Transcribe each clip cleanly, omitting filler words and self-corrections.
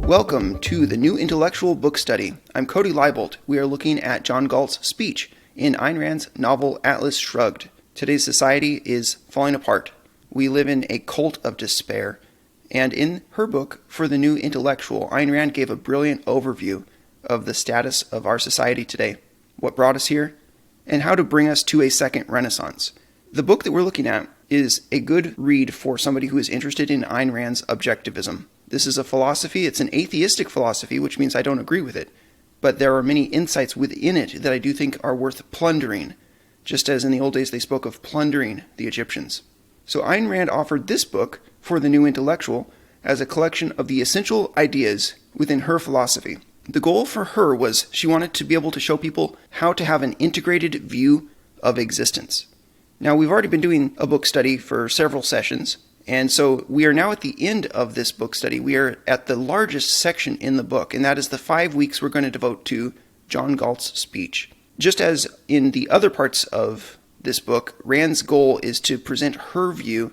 Welcome to the New Intellectual Book Study. I'm Cody Leibold. We are looking at John Galt's speech in Ayn Rand's novel Atlas Shrugged. Today's society is falling apart. We live in a cult of despair. And in her book, For the New Intellectual, Ayn Rand gave a brilliant overview of the status of our society today, what brought us here, and how to bring us to a second renaissance. The book that we're looking at is a good read for somebody who is interested in Ayn Rand's Objectivism. This is a philosophy, it's an atheistic philosophy, which means I don't agree with it. But there are many insights within it that I do think are worth plundering, just as in the old days they spoke of plundering the Egyptians. So Ayn Rand offered this book, For the New Intellectual, as a collection of the essential ideas within her philosophy. The goal for her was she wanted to be able to show people how to have an integrated view of existence. Now, we've already been doing a book study for several sessions, and so we are now at the end of this book study. We are at the largest section in the book, and that is the 5 weeks we're going to devote to John Galt's speech. Just as in the other parts of this book, Rand's goal is to present her view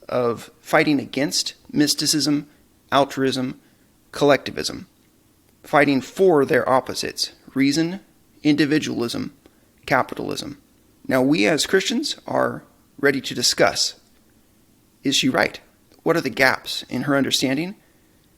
of fighting against mysticism, altruism, collectivism, fighting for their opposites, reason, individualism, capitalism. Now, we as Christians are ready to discuss. Is she right? What are the gaps in her understanding?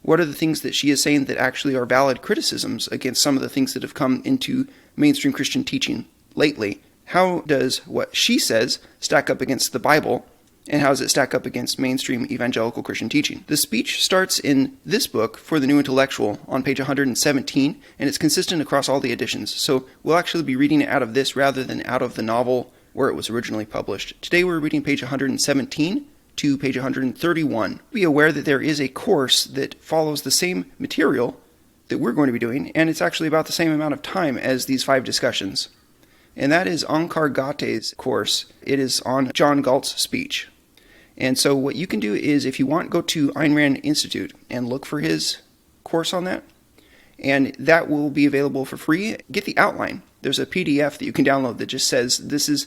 What are the things that she is saying that actually are valid criticisms against some of the things that have come into mainstream Christian teaching lately? How does what she says stack up against the Bible, and how does it stack up against mainstream evangelical Christian teaching? The speech starts in this book, For the New Intellectual, on page 117, and it's consistent across all the editions. So we'll actually be reading it out of this rather than out of the novel where it was originally published. Today we're reading page 117 to page 131. Be aware that there is a course that follows the same material that we're going to be doing, and it's actually about the same amount of time as these 5 discussions. And that is Ankar Gate's course. It is on John Galt's speech. And so what you can do is, if you want, go to Ayn Rand Institute and look for his course on that. And that will be available for free. Get the outline. There's a PDF that you can download that just says this is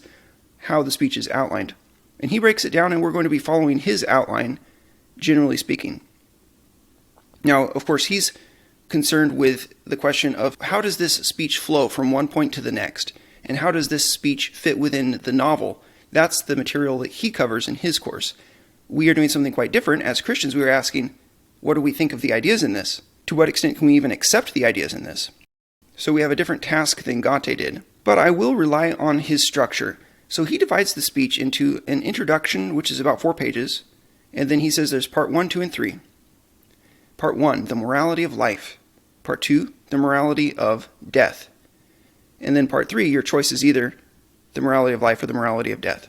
how the speech is outlined. And he breaks it down, and we're going to be following his outline, generally speaking. Now, of course, he's concerned with the question of how does this speech flow from one point to the next? And how does this speech fit within the novel? That's the material that he covers in his course. We are doing something quite different. As Christians, we are asking, what do we think of the ideas in this? To what extent can we even accept the ideas in this? So we have a different task than Gate did. But I will rely on his structure. So he divides the speech into an introduction, which is about 4 pages, and then he says there's part 1, 2, and 3. Part 1, the morality of life. Part 2, the morality of death. And then part 3, your choice is either the morality of life or the morality of death.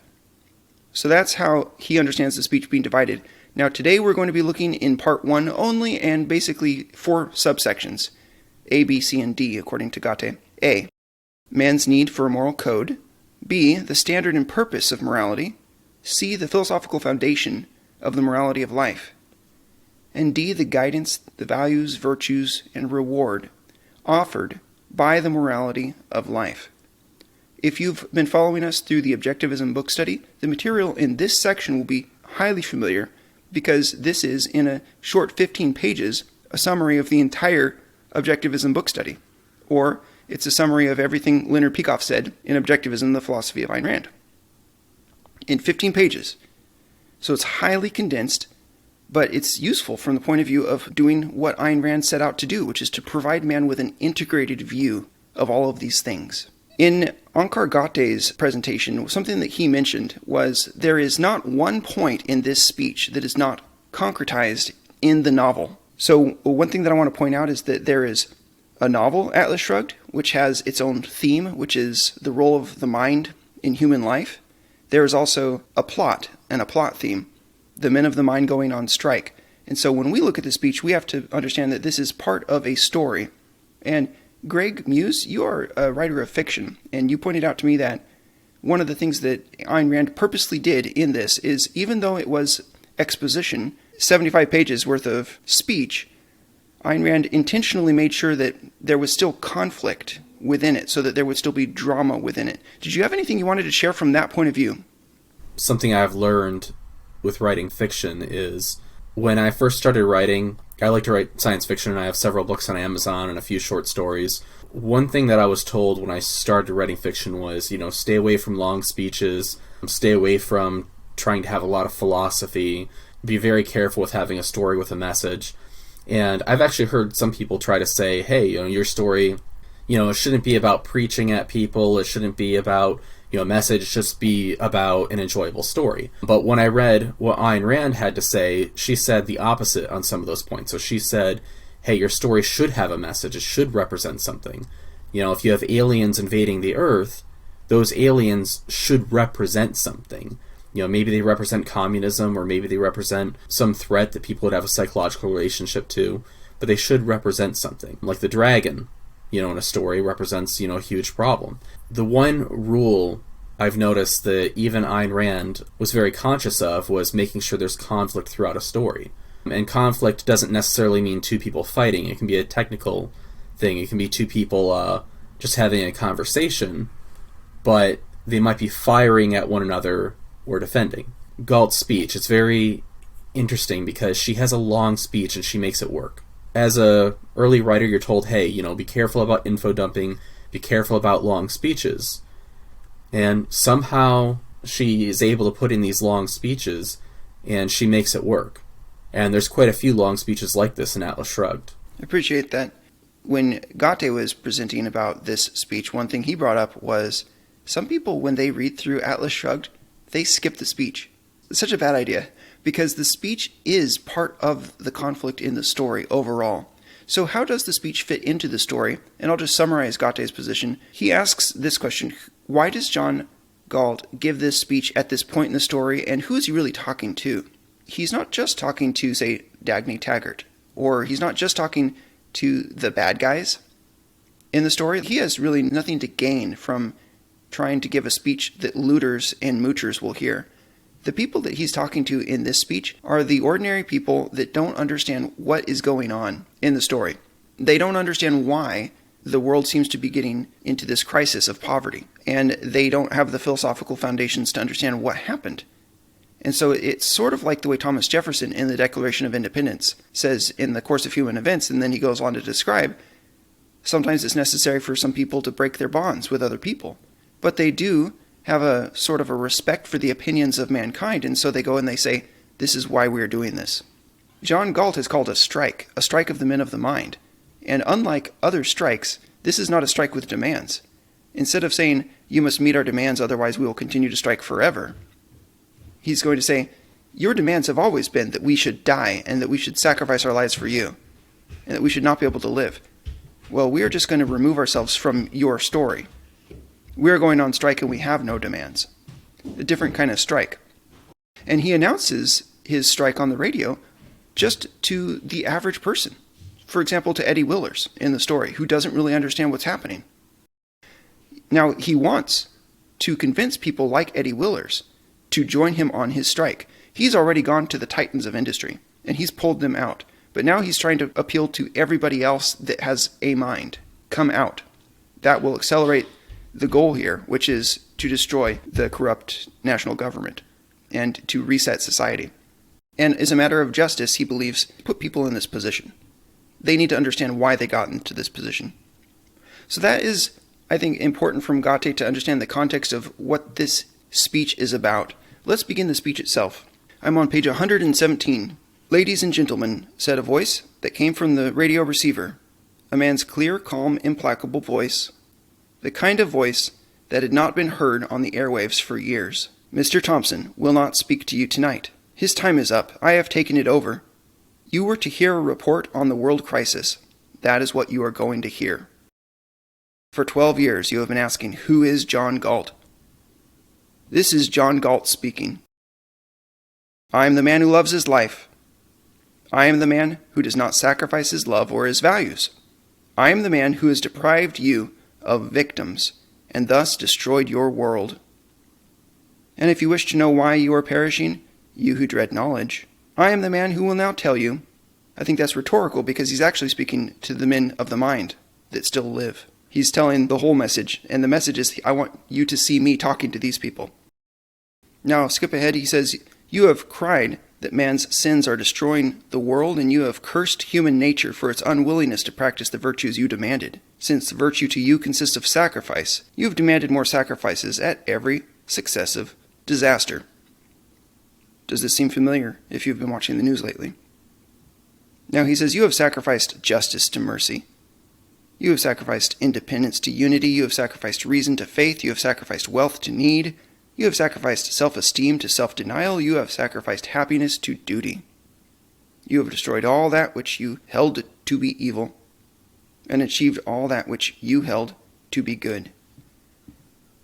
So that's how he understands the speech being divided. Now today we're going to be looking in part 1 only, and basically 4 subsections, A, B, C, and D, according to Gate. A, man's need for a moral code. B, the standard and purpose of morality. C, the philosophical foundation of the morality of life. And D, the guidance, the values, virtues, and reward offered by the morality of life. If you've been following us through the Objectivism book study, the material in this section will be highly familiar because this is, in a short 15 pages, a summary of the entire Objectivism book study. Or it's a summary of everything Leonard Peikoff said in Objectivism, the Philosophy of Ayn Rand. In 15 pages. So it's highly condensed, but it's useful from the point of view of doing what Ayn Rand set out to do, which is to provide man with an integrated view of all of these things. In Ankar Gate's presentation, something that he mentioned was there is not one point in this speech that is not concretized in the novel. So one thing that I want to point out is that there is a novel, Atlas Shrugged, which has its own theme, which is the role of the mind in human life. There is also a plot and a plot theme, the men of the mind going on strike. And so when we look at the speech, we have to understand that this is part of a story. And Greg Muse, you are a writer of fiction, and you pointed out to me that one of the things that Ayn Rand purposely did in this is, even though it was exposition, 75 pages worth of speech, Ayn Rand intentionally made sure that there was still conflict within it, so that there would still be drama within it. Did you have anything you wanted to share from that point of view? Something I've learned with writing fiction is when I first started writing, I like to write science fiction, and I have several books on Amazon and a few short stories. One thing that I was told when I started writing fiction was, stay away from long speeches, stay away from trying to have a lot of philosophy, be very careful with having a story with a message. And I've actually heard some people try to say, hey, your story, it shouldn't be about preaching at people, it shouldn't be about, a message, it just be about an enjoyable story. But when I read what Ayn Rand had to say, she said the opposite on some of those points. So she said, hey, your story should have a message, it should represent something. If you have aliens invading the Earth, those aliens should represent something. Maybe they represent communism, or maybe they represent some threat that people would have a psychological relationship to, but they should represent something. Like the dragon, in a story represents, a huge problem. The one rule I've noticed that even Ayn Rand was very conscious of was making sure there's conflict throughout a story. And conflict doesn't necessarily mean two people fighting. It can be a technical thing. It can be two people just having a conversation, but they might be firing at one another or defending. Galt's speech, it's very interesting because she has a long speech and she makes it work. As a early writer, you're told, hey, be careful about info dumping, be careful about long speeches. And somehow she is able to put in these long speeches and she makes it work. And there's quite a few long speeches like this in Atlas Shrugged. I appreciate that. When Gate was presenting about this speech, one thing he brought up was some people, when they read through Atlas Shrugged, they skip the speech. It's such a bad idea, because the speech is part of the conflict in the story overall. So how does the speech fit into the story? And I'll just summarize Gate's position. He asks this question: why does John Galt give this speech at this point in the story, and who is he really talking to? He's not just talking to, say, Dagny Taggart, or he's not just talking to the bad guys in the story. He has really nothing to gain from trying to give a speech that looters and moochers will hear. The people that he's talking to in this speech are the ordinary people that don't understand what is going on in the story. They don't understand why the world seems to be getting into this crisis of poverty, and they don't have the philosophical foundations to understand what happened. And so it's sort of like the way Thomas Jefferson in the Declaration of Independence says in the course of human events, and then he goes on to describe, sometimes it's necessary for some people to break their bonds with other people. But they do have a sort of a respect for the opinions of mankind, and so they go and they say, this is why we're doing this. John Galt has called a strike of the men of the mind. And unlike other strikes, this is not a strike with demands. Instead of saying, you must meet our demands, otherwise we will continue to strike forever, he's going to say, your demands have always been that we should die and that we should sacrifice our lives for you and that we should not be able to live. Well, we are just going to remove ourselves from your story. We are going on strike and we have no demands. A different kind of strike. And he announces his strike on the radio just to the average person. For example, to Eddie Willers in the story, who doesn't really understand what's happening. Now, he wants to convince people like Eddie Willers to join him on his strike. He's already gone to the titans of industry, and he's pulled them out. But now he's trying to appeal to everybody else that has a mind. Come out. That will accelerate the goal here, which is to destroy the corrupt national government and to reset society. And as a matter of justice, he believes, put people in this position. They need to understand why they got into this position. So that is, I think, important from Gate to understand the context of what this speech is about. Let's begin the speech itself. I'm on page 117. Ladies and gentlemen, said a voice that came from the radio receiver. A man's clear, calm, implacable voice. The kind of voice that had not been heard on the airwaves for years. Mr. Thompson will not speak to you tonight. His time is up. I have taken it over. You were to hear a report on the world crisis. That is what you are going to hear. For 12 years you have been asking, who is John Galt? This is John Galt speaking. I am the man who loves his life. I am the man who does not sacrifice his love or his values. I am the man who has deprived you of victims and thus destroyed your world. And if you wish to know why you are perishing, you who dread knowledge, I am the man who will now tell you. I think that's rhetorical because he's actually speaking to the men of the mind that still live. He's telling the whole message, and the message is, I want you to see me talking to these people. Now, skip ahead, he says, you have cried that man's sins are destroying the world, and you have cursed human nature for its unwillingness to practice the virtues you demanded. Since virtue to you consists of sacrifice, you have demanded more sacrifices at every successive disaster. Does this seem familiar if you've been watching the news lately? Now he says, you have sacrificed justice to mercy. You have sacrificed independence to unity. You have sacrificed reason to faith. You have sacrificed wealth to need. You have sacrificed self-esteem to self-denial. You have sacrificed happiness to duty. You have destroyed all that which you held to be evil, and achieved all that which you held to be good.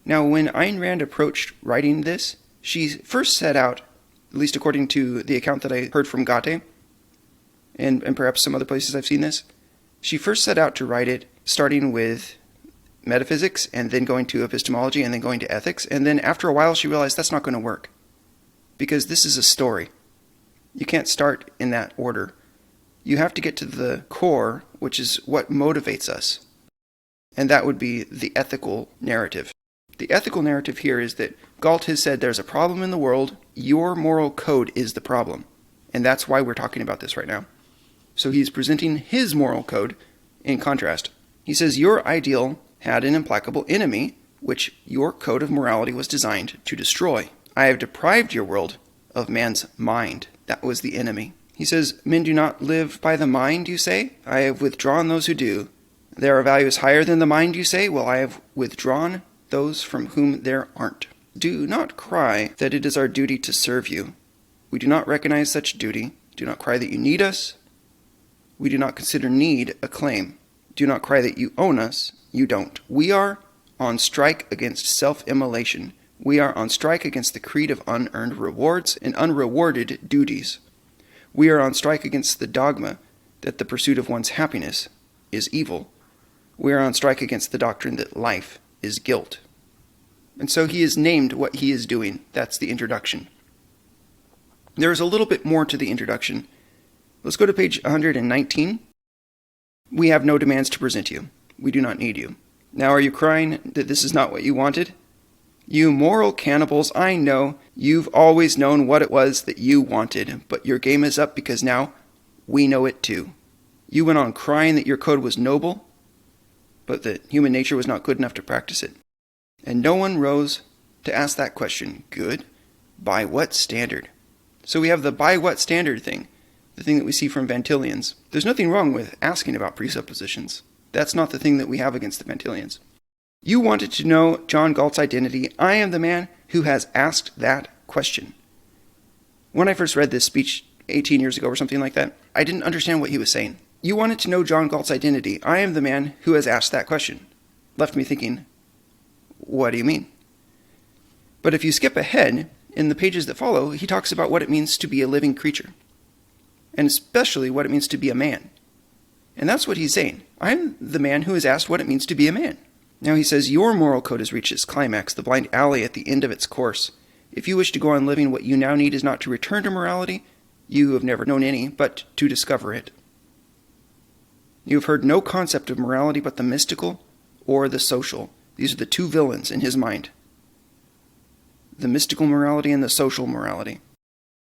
Now, when Ayn Rand approached writing this, she first set out, at least according to the account that I heard from Galt, and perhaps some other places I've seen this, she first set out to write it starting with metaphysics, and then going to epistemology, and then going to ethics, and then after a while she realized that's not going to work, because this is a story. You can't start in that order. You have to get to the core, which is what motivates us, and that would be the ethical narrative. The ethical narrative here is that Galt has said there's a problem in the world, your moral code is the problem, and that's why we're talking about this right now. So he's presenting his moral code in contrast. He says your ideal had an implacable enemy, which your code of morality was designed to destroy. I have deprived your world of man's mind. That was the enemy. He says, men do not live by the mind, you say? I have withdrawn those who do. There are values higher than the mind, you say? Well, I have withdrawn those from whom there aren't. Do not cry that it is our duty to serve you. We do not recognize such duty. Do not cry that you need us. We do not consider need a claim. Do not cry that you own us. You don't. We are on strike against self-immolation. We are on strike against the creed of unearned rewards and unrewarded duties. We are on strike against the dogma that the pursuit of one's happiness is evil. We are on strike against the doctrine that life is guilt. And so he has named what he is doing. That's the introduction. There is a little bit more to the introduction. Let's go to page 119. We have no demands to present you. We do not need you. Now are you crying that this is not what you wanted? You moral cannibals, I know you've always known what it was that you wanted, but your game is up because now we know it too. You went on crying that your code was noble, but that human nature was not good enough to practice it. And no one rose to ask that question. Good? By what standard? So we have the by what standard thing, the thing that we see from Van Tillians. There's nothing wrong with asking about presuppositions. That's not the thing that we have against the Van Tillians. You wanted to know John Galt's identity. I am the man who has asked that question. When I first read this speech 18 years ago or something like that, I didn't understand what he was saying. You wanted to know John Galt's identity. I am the man who has asked that question. Left me thinking, what do you mean? But if you skip ahead, in the pages that follow, he talks about what it means to be a living creature, and especially what it means to be a man. And that's what he's saying. I'm the man who has asked what it means to be a man. Now he says, your moral code has reached its climax, the blind alley at the end of its course. If you wish to go on living, what you now need is not to return to morality, you who have never known any, but to discover it. You have heard no concept of morality but the mystical or the social. These are the two villains in his mind. The mystical morality and the social morality.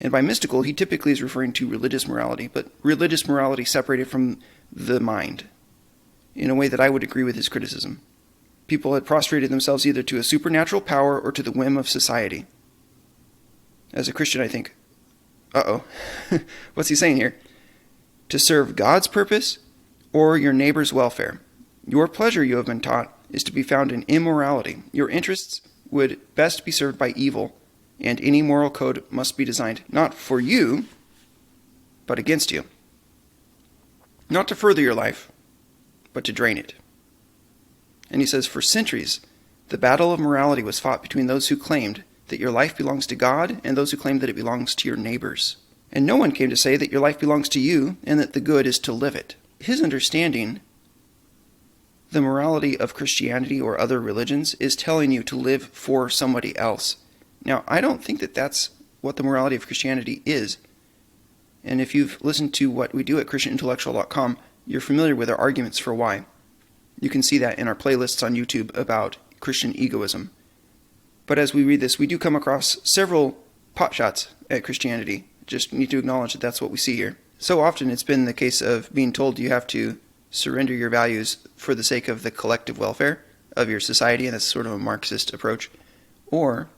And by mystical, he typically is referring to religious morality, but religious morality separated from the mind, in a way that I would agree with his criticism. People had prostrated themselves either to a supernatural power or to the whim of society. As a Christian, I think, uh-oh, what's he saying here? To serve God's purpose or your neighbor's welfare. Your pleasure, you have been taught, is to be found in immorality. Your interests would best be served by evil, and any moral code must be designed not for you, but against you. Not to further your life, but to drain it. And he says, for centuries, the battle of morality was fought between those who claimed that your life belongs to God and those who claimed that it belongs to your neighbors. And no one came to say that your life belongs to you and that the good is to live it. His understanding, the morality of Christianity or other religions, is telling you to live for somebody else. Now, I don't think that that's what the morality of Christianity is. And if you've listened to what we do at ChristianIntellectual.com, you're familiar with our arguments for why. You can see that in our playlists on YouTube about Christian egoism. But as we read this, we do come across several potshots at Christianity Just need to acknowledge that that's what we see here. So often it's been the case of being told you have to surrender your values for the sake of the collective welfare of your society, and that's sort of a Marxist approach. Or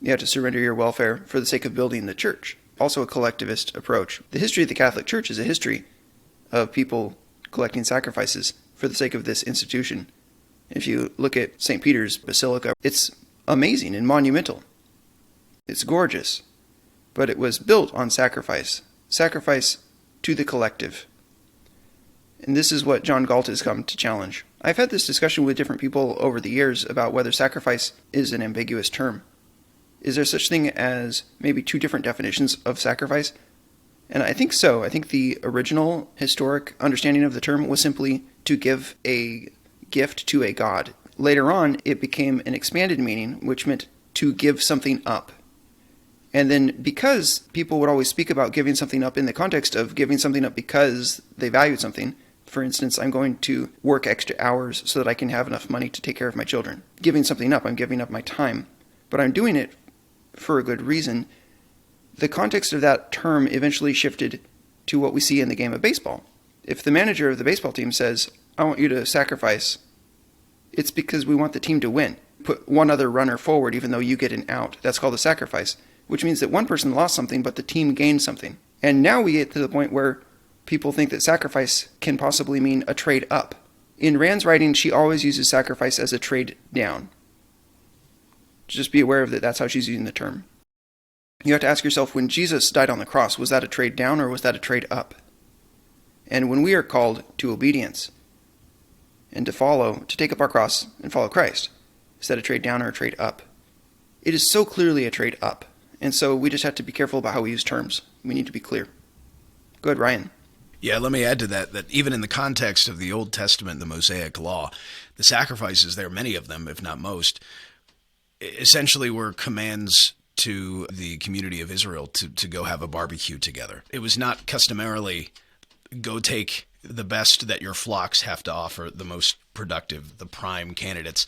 you have to surrender your welfare for the sake of building the church, also a collectivist approach. The history of the Catholic Church is a history of people collecting sacrifices for the sake of this institution. If you look at St. Peter's Basilica, it's amazing and monumental. It's gorgeous, but it was built on sacrifice to the collective. And this is what John Galt has come to challenge. I've had this discussion with different people over the years about whether sacrifice is an ambiguous term. Is there such thing as maybe two different definitions of sacrifice? And I think so. I think the original historic understanding of the term was simply to give a gift to a god. Later on, it became an expanded meaning, which meant to give something up. And then because people would always speak about giving something up in the context of giving something up because they valued something, for instance, I'm going to work extra hours so that I can have enough money to take care of my children. Giving something up, I'm giving up my time. But I'm doing it for a good reason. The context of that term eventually shifted to what we see in the game of baseball. If the manager of the baseball team says, I want you to sacrifice, it's because we want the team to win. Put one other runner forward even though you get an out. That's called a sacrifice, which means that one person lost something, but the team gained something. And now we get to the point where people think that sacrifice can possibly mean a trade up. In Rand's writing, she always uses sacrifice as a trade down. Just be aware of that. That's how she's using the term. You have to ask yourself, when Jesus died on the cross, was that a trade down or was that a trade up? And when we are called to obedience and to take up our cross and follow Christ, is that a trade down or a trade up? It is so clearly a trade up. And so we just have to be careful about how we use terms. We need to be clear. Go ahead, Ryan. Yeah, let me add to that even in the context of the Old Testament, the Mosaic Law, the sacrifices there, many of them, if not most, essentially were commands to the community of Israel to go have a barbecue together. It was not customarily go take the best that your flocks have to offer, the most productive, the prime candidates,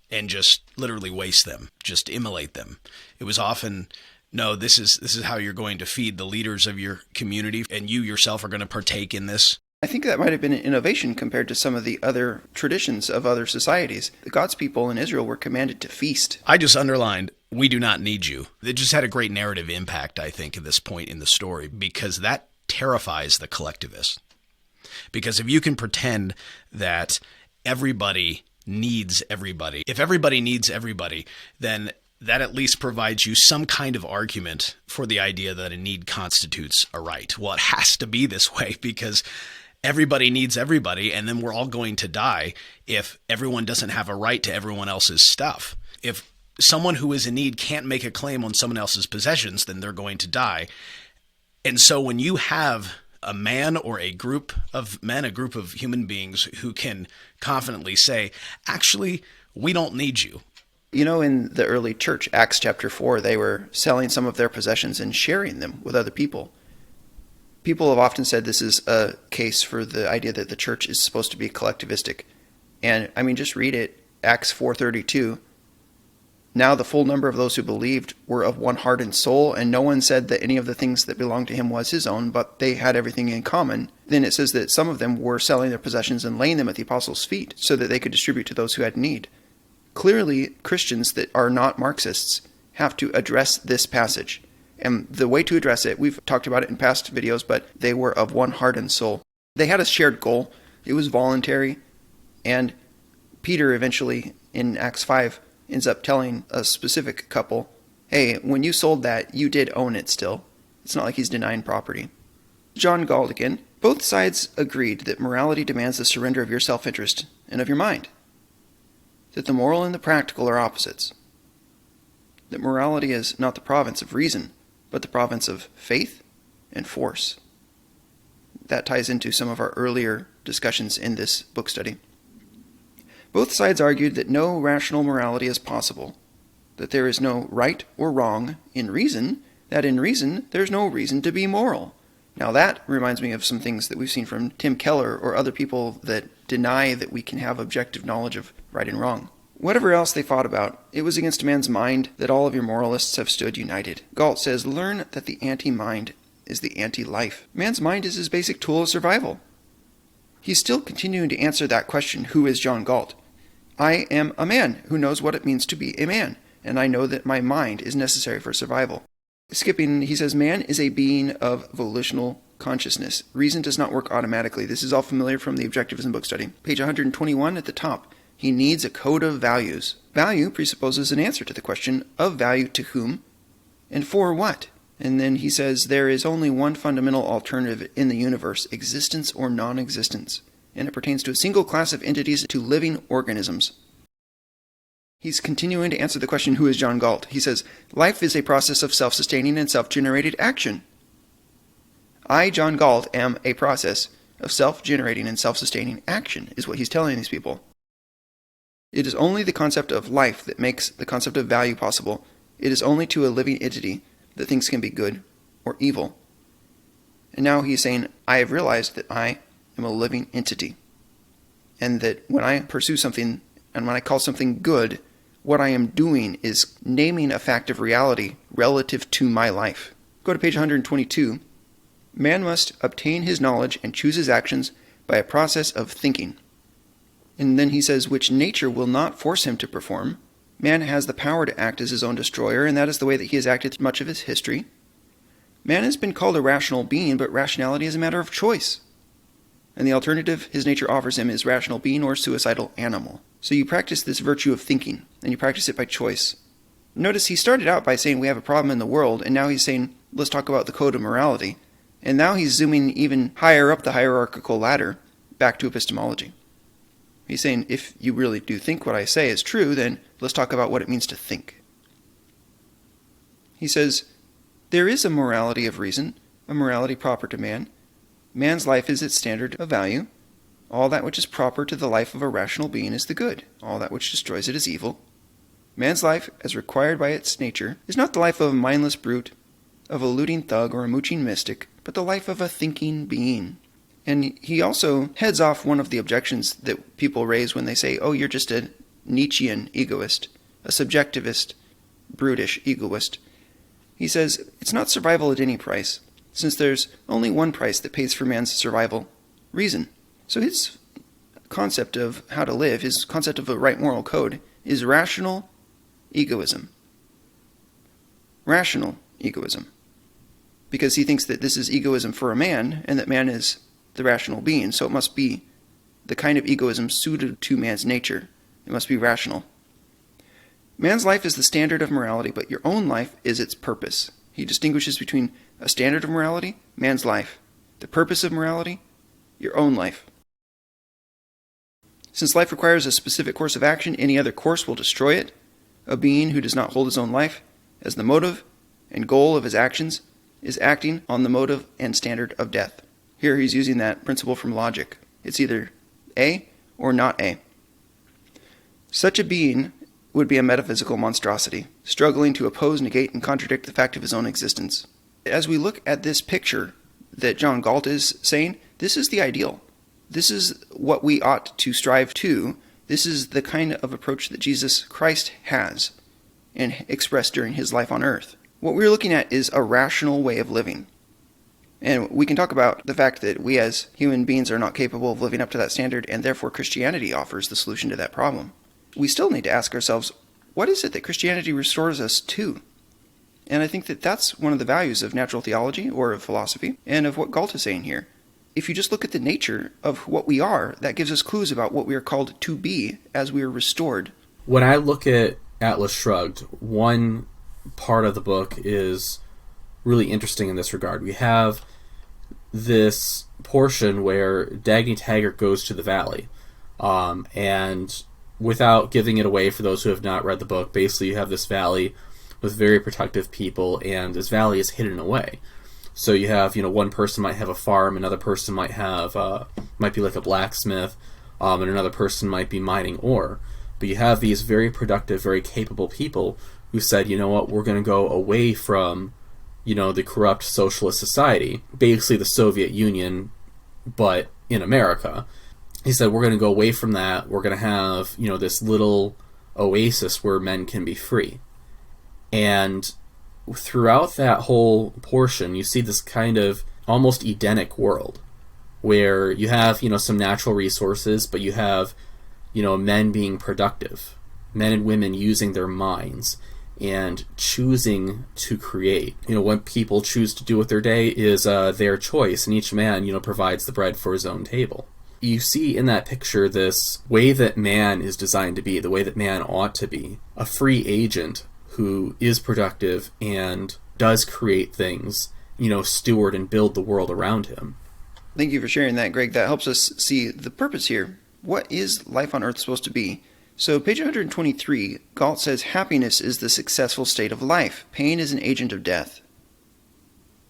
and just literally waste them, just immolate them. It was often, no, this is how you're going to feed the leaders of your community, and you yourself are going to partake in this. I think that might have been an innovation compared to some of the other traditions of other societies. God's people in Israel were commanded to feast. I just underlined, we do not need you. It just had a great narrative impact, I think, at this point in the story, because that terrifies the collectivist. Because if you can pretend that everybody needs everybody, if everybody needs everybody, then that at least provides you some kind of argument for the idea that a need constitutes a right. Well, it has to be this way because everybody needs everybody, and then we're all going to die if everyone doesn't have a right to everyone else's stuff. If someone who is in need can't make a claim on someone else's possessions, then they're going to die. And so when you have a man or a group of men, a group of human beings who can confidently say, actually, we don't need you. You know, in the early church, Acts chapter 4, they were selling some of their possessions and sharing them with other people. People have often said this is a case for the idea that the church is supposed to be collectivistic. And, I mean, just read it, Acts 4:32. Now the full number of those who believed were of one heart and soul, and no one said that any of the things that belonged to him was his own, but they had everything in common. Then it says that some of them were selling their possessions and laying them at the apostles' feet so that they could distribute to those who had need. Clearly, Christians that are not Marxists have to address this passage. And the way to address it, we've talked about it in past videos, but they were of one heart and soul. They had a shared goal. It was voluntary. And Peter eventually, in Acts 5, ends up telling a specific couple, hey, when you sold that, you did own it still. It's not like he's denying property. John Galt again. Both sides agreed that morality demands the surrender of your self-interest and of your mind. That the moral and the practical are opposites. That morality is not the province of reason, but the province of faith and force. That ties into some of our earlier discussions in this book study. Both sides argued that no rational morality is possible, that there is no right or wrong in reason, that in reason there's no reason to be moral. Now that reminds me of some things that we've seen from Tim Keller or other people that deny that we can have objective knowledge of right and wrong. Whatever else they fought about, it was against man's mind that all of your moralists have stood united. Galt says, learn that the anti-mind is the anti-life. Man's mind is his basic tool of survival. He's still continuing to answer that question, who is John Galt? I am a man who knows what it means to be a man, and I know that my mind is necessary for survival. Skipping, he says, man is a being of volitional consciousness. Reason does not work automatically. This is all familiar from the Objectivism book study. Page 121 at the top. He needs a code of values. Value presupposes an answer to the question of value to whom and for what. And then he says there is only one fundamental alternative in the universe, existence or non-existence, and it pertains to a single class of entities, to living organisms. He's continuing to answer the question, who is John Galt? He says, life is a process of self-sustaining and self-generated action. I, John Galt, am a process of self-generating and self-sustaining action, is what he's telling these people. It is only the concept of life that makes the concept of value possible. It is only to a living entity that things can be good or evil. And now he's saying, I have realized that I am a living entity, and that when I pursue something and when I call something good, what I am doing is naming a fact of reality relative to my life. Go to page 122. Man must obtain his knowledge and choose his actions by a process of thinking. And then he says, which nature will not force him to perform. Man has the power to act as his own destroyer, and that is the way that he has acted through much of his history. Man has been called a rational being, but rationality is a matter of choice. And the alternative his nature offers him is rational being or suicidal animal. So you practice this virtue of thinking, and you practice it by choice. Notice he started out by saying we have a problem in the world, and now he's saying, let's talk about the code of morality. And now he's zooming even higher up the hierarchical ladder, back to epistemology. He's saying, if you really do think what I say is true, then let's talk about what it means to think. He says, there is a morality of reason, a morality proper to man. Man's life is its standard of value. All that which is proper to the life of a rational being is the good. All that which destroys it is evil. Man's life, as required by its nature, is not the life of a mindless brute, of a looting thug or a mooching mystic, but the life of a thinking being. And he also heads off one of the objections that people raise when they say, oh, you're just a Nietzschean egoist, a subjectivist, brutish egoist. He says, it's not survival at any price, since there's only one price that pays for man's survival, reason. So his concept of how to live, his concept of a right moral code, is rational egoism. Rational egoism. Because he thinks that this is egoism for a man, and that man is the rational being, so it must be the kind of egoism suited to man's nature. It must be rational. Man's life is the standard of morality, but your own life is its purpose. He distinguishes between a standard of morality, man's life. The purpose of morality, your own life. Since life requires a specific course of action, any other course will destroy it. A being who does not hold his own life as the motive and goal of his actions is acting on the motive and standard of death. Here he's using that principle from logic. It's either A or not A. Such a being would be a metaphysical monstrosity, struggling to oppose, negate, and contradict the fact of his own existence. As we look at this picture that John Galt is saying, this is the ideal. This is what we ought to strive to. This is the kind of approach that Jesus Christ has and expressed during his life on earth. What we're looking at is a rational way of living. And we can talk about the fact that we as human beings are not capable of living up to that standard, and therefore Christianity offers the solution to that problem. We still need to ask ourselves, what is it that Christianity restores us to? And I think that that's one of the values of natural theology or of philosophy, and of what Galt is saying here. If you just look at the nature of what we are, that gives us clues about what we are called to be as we are restored. When I look at Atlas Shrugged, one part of the book is really interesting in this regard. We have this portion where Dagny Taggart goes to the valley, and without giving it away for those who have not read the book, basically you have this valley with very protective people, and this valley is hidden away. So you have, one person might have a farm, another person might have, might be like a blacksmith, and another person might be mining ore. But you have these very productive, very capable people who said, you know what, we're going to go away from, the corrupt socialist society, basically the Soviet Union, but in America. He said, we're going to go away from that. We're going to have, this little oasis where men can be free. And throughout that whole portion, you see this kind of almost Edenic world where you have, some natural resources, but you have, men being productive, men and women using their minds and choosing to create. What people choose to do with their day is their choice, and each man, provides the bread for his own table. You see in that picture this way that man is designed to be, the way that man ought to be, a free agent who is productive and does create things, steward and build the world around him. Thank you for sharing that, Greg. That helps us see the purpose here. What is life on Earth supposed to be? So page 123, Galt says, happiness is the successful state of life. Pain is an agent of death.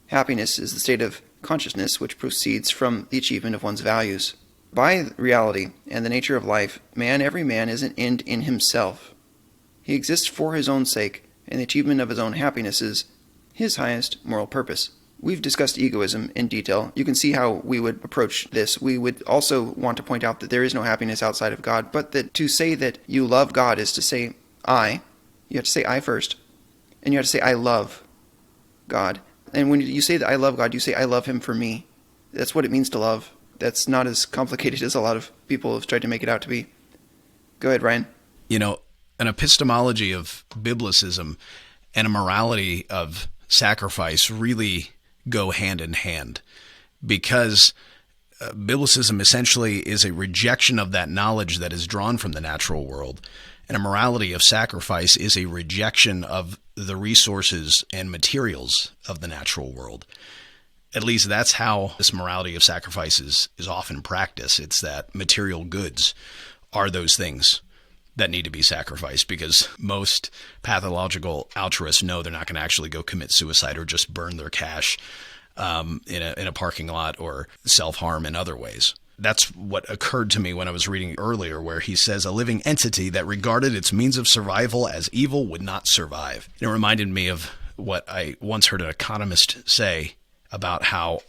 Happiness is the state of consciousness which proceeds from the achievement of one's values. By reality and the nature of life, every man is an end in himself. He exists for his own sake, and the achievement of his own happiness is his highest moral purpose. We've discussed egoism in detail. You can see how we would approach this. We would also want to point out that there is no happiness outside of God, but that to say that you love God is to say I. You have to say I first, and you have to say I love God. And when you say that I love God, you say I love him for me. That's what it means to love. That's not as complicated as a lot of people have tried to make it out to be. Go ahead, Ryan. An epistemology of biblicism and a morality of sacrifice really go hand in hand, because biblicism essentially is a rejection of that knowledge that is drawn from the natural world, and a morality of sacrifice is a rejection of the resources and materials of the natural world. At least that's how this morality of sacrifice is often practiced. It's that material goods are those things that need to be sacrificed, because most pathological altruists know they're not going to actually go commit suicide or just burn their cash in a parking lot or self-harm in other ways. That's what occurred to me when I was reading earlier, where he says a living entity that regarded its means of survival as evil would not survive. It reminded me of what I once heard an economist say about how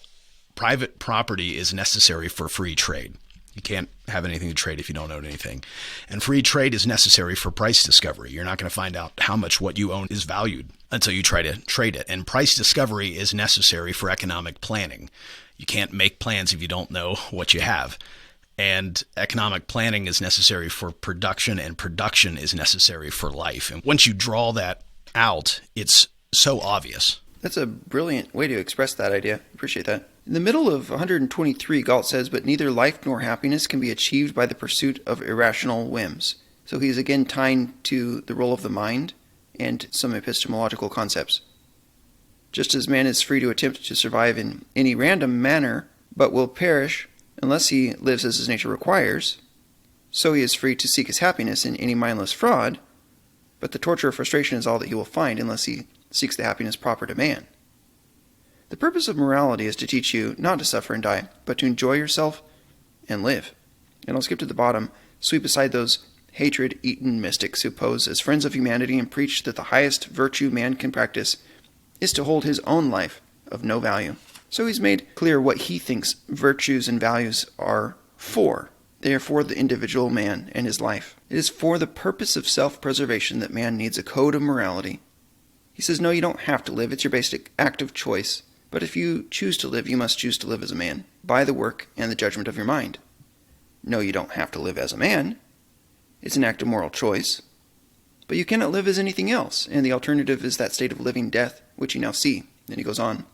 private property is necessary for free trade. You can't have anything to trade if you don't own anything. And free trade is necessary for price discovery. You're not going to find out how much what you own is valued until you try to trade it. And price discovery is necessary for economic planning. You can't make plans if you don't know what you have. And economic planning is necessary for production, and production is necessary for life. And once you draw that out, it's so obvious. That's a brilliant way to express that idea. Appreciate that. In the middle of 123, Galt says, but neither life nor happiness can be achieved by the pursuit of irrational whims. So he's again tying to the role of the mind and some epistemological concepts. Just as man is free to attempt to survive in any random manner, but will perish unless he lives as his nature requires, so he is free to seek his happiness in any mindless fraud, but the torture of frustration is all that he will find unless he seeks the happiness proper to man. The purpose of morality is to teach you not to suffer and die, but to enjoy yourself and live. And I'll skip to the bottom, sweep aside those hatred-eaten mystics who pose as friends of humanity and preach that the highest virtue man can practice is to hold his own life of no value. So he's made clear what he thinks virtues and values are for. They are for the individual man and his life. It is for the purpose of self-preservation that man needs a code of morality. He says, no, you don't have to live. It's your basic act of choice. But if you choose to live, you must choose to live as a man, by the work and the judgment of your mind. No, you don't have to live as a man. It's an act of moral choice. But you cannot live as anything else, and the alternative is that state of living death, which you now see. Then he goes on.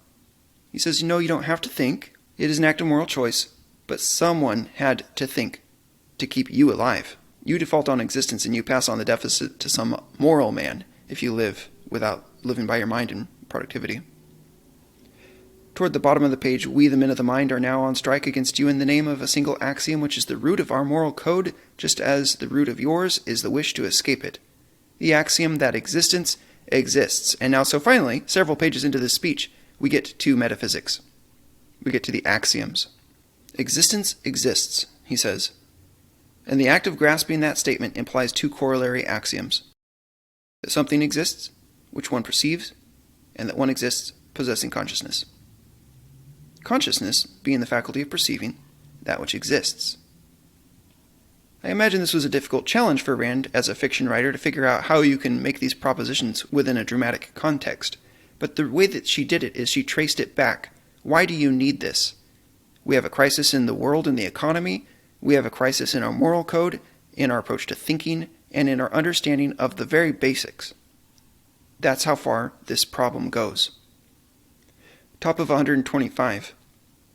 He says, no, you don't have to think. It is an act of moral choice, but someone had to think to keep you alive. You default on existence, and you pass on the deficit to some moral man if you live without living by your mind and productivity. Toward the bottom of the page, we, the men of the mind, are now on strike against you in the name of a single axiom, which is the root of our moral code, just as the root of yours is the wish to escape it. The axiom that existence exists. And now, so finally, several pages into this speech, we get to metaphysics. We get to the axioms. Existence exists, he says. And the act of grasping that statement implies two corollary axioms. That something exists, which one perceives, and that one exists possessing consciousness. Consciousness being the faculty of perceiving that which exists. I imagine this was a difficult challenge for Rand as a fiction writer to figure out how you can make these propositions within a dramatic context. But the way that she did it is she traced it back. Why do you need this? We have a crisis in the world and the economy. We have a crisis in our moral code, in our approach to thinking, and in our understanding of the very basics. That's how far this problem goes. Top of 125.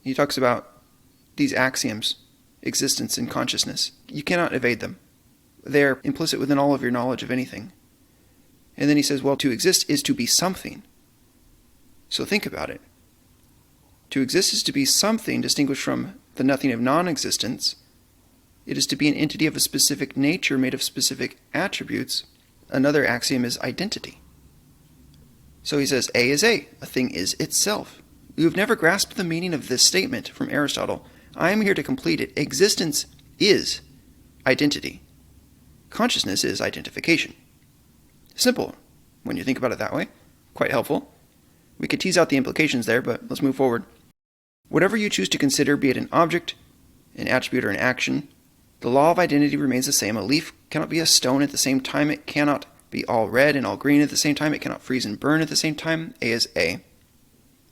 He talks about these axioms, existence and consciousness. You cannot evade them. They're implicit within all of your knowledge of anything. And then he says, well, to exist is to be something. So think about it. To exist is to be something distinguished from the nothing of non-existence. It is to be an entity of a specific nature made of specific attributes. Another axiom is identity. So he says, A is A. A thing is itself. You have never grasped the meaning of this statement from Aristotle. I am here to complete it. Existence is identity. Consciousness is identification. Simple, when you think about it that way. Quite helpful. We could tease out the implications there, but let's move forward. Whatever you choose to consider, be it an object, an attribute, or an action, the law of identity remains the same. A leaf cannot be a stone at the same time. It cannot be all red and all green at the same time. It cannot freeze and burn at the same time. A is A.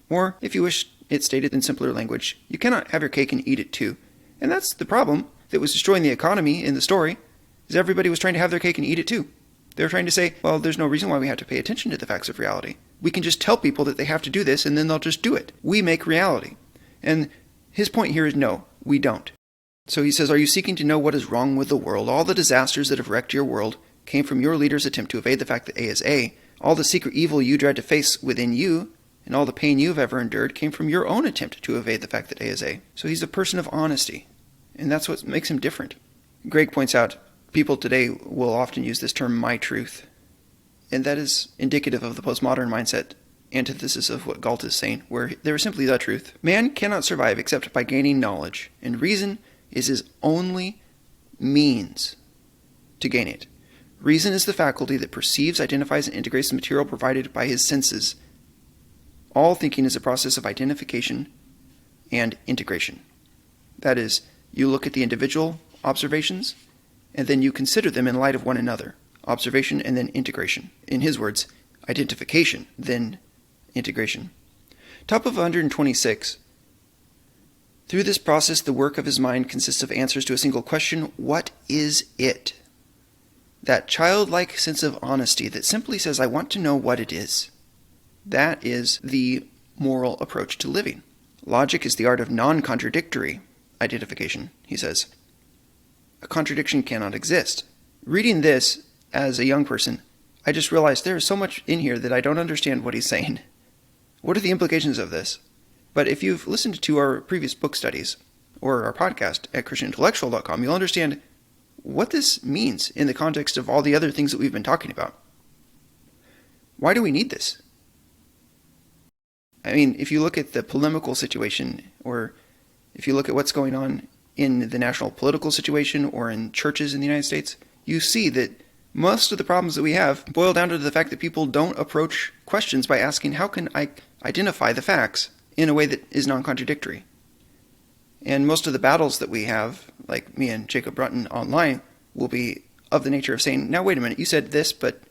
Or, if you wish it stated in simpler language, you cannot have your cake and eat it too. And that's the problem that was destroying the economy in the story, is everybody was trying to have their cake and eat it too. They were trying to say, well, there's no reason why we have to pay attention to the facts of reality. We can just tell people that they have to do this, and then they'll just do it. We make reality. And his point here is no, we don't. So he says, are you seeking to know what is wrong with the world? All the disasters that have wrecked your world came from your leader's attempt to evade the fact that A is A. All the secret evil you dread to face within you, and all the pain you've ever endured, came from your own attempt to evade the fact that A is A. So he's a person of honesty, and that's what makes him different. Greg points out, people today will often use this term, my truth, and that is indicative of the postmodern mindset, antithesis of what Galt is saying, where there is simply the truth. Man cannot survive except by gaining knowledge, and reason is his only means to gain it. Reason is the faculty that perceives, identifies, and integrates the material provided by his senses. All thinking is a process of identification and integration. That is, you look at the individual observations, and then you consider them in light of one another. Observation and then integration. In his words, identification, then integration. Top of 126. Through this process, the work of his mind consists of answers to a single question: what is it? That childlike sense of honesty that simply says, I want to know what it is. That is the moral approach to living. Logic is the art of non-contradictory identification, he says. A contradiction cannot exist. Reading this as a young person, I just realized there is so much in here that I don't understand what he's saying. What are the implications of this? But if you've listened to our previous book studies or our podcast at ChristianIntellectual.com, you'll understand what this means in the context of all the other things that we've been talking about. Why do we need this? I mean, if you look at the polemical situation, or if you look at what's going on in the national political situation or in churches in the United States, you see that most of the problems that we have boil down to the fact that people don't approach questions by asking, how can I identify the facts in a way that is non-contradictory? And most of the battles that we have, like me and Jacob Brunton online, will be of the nature of saying, now wait a minute, you said this, but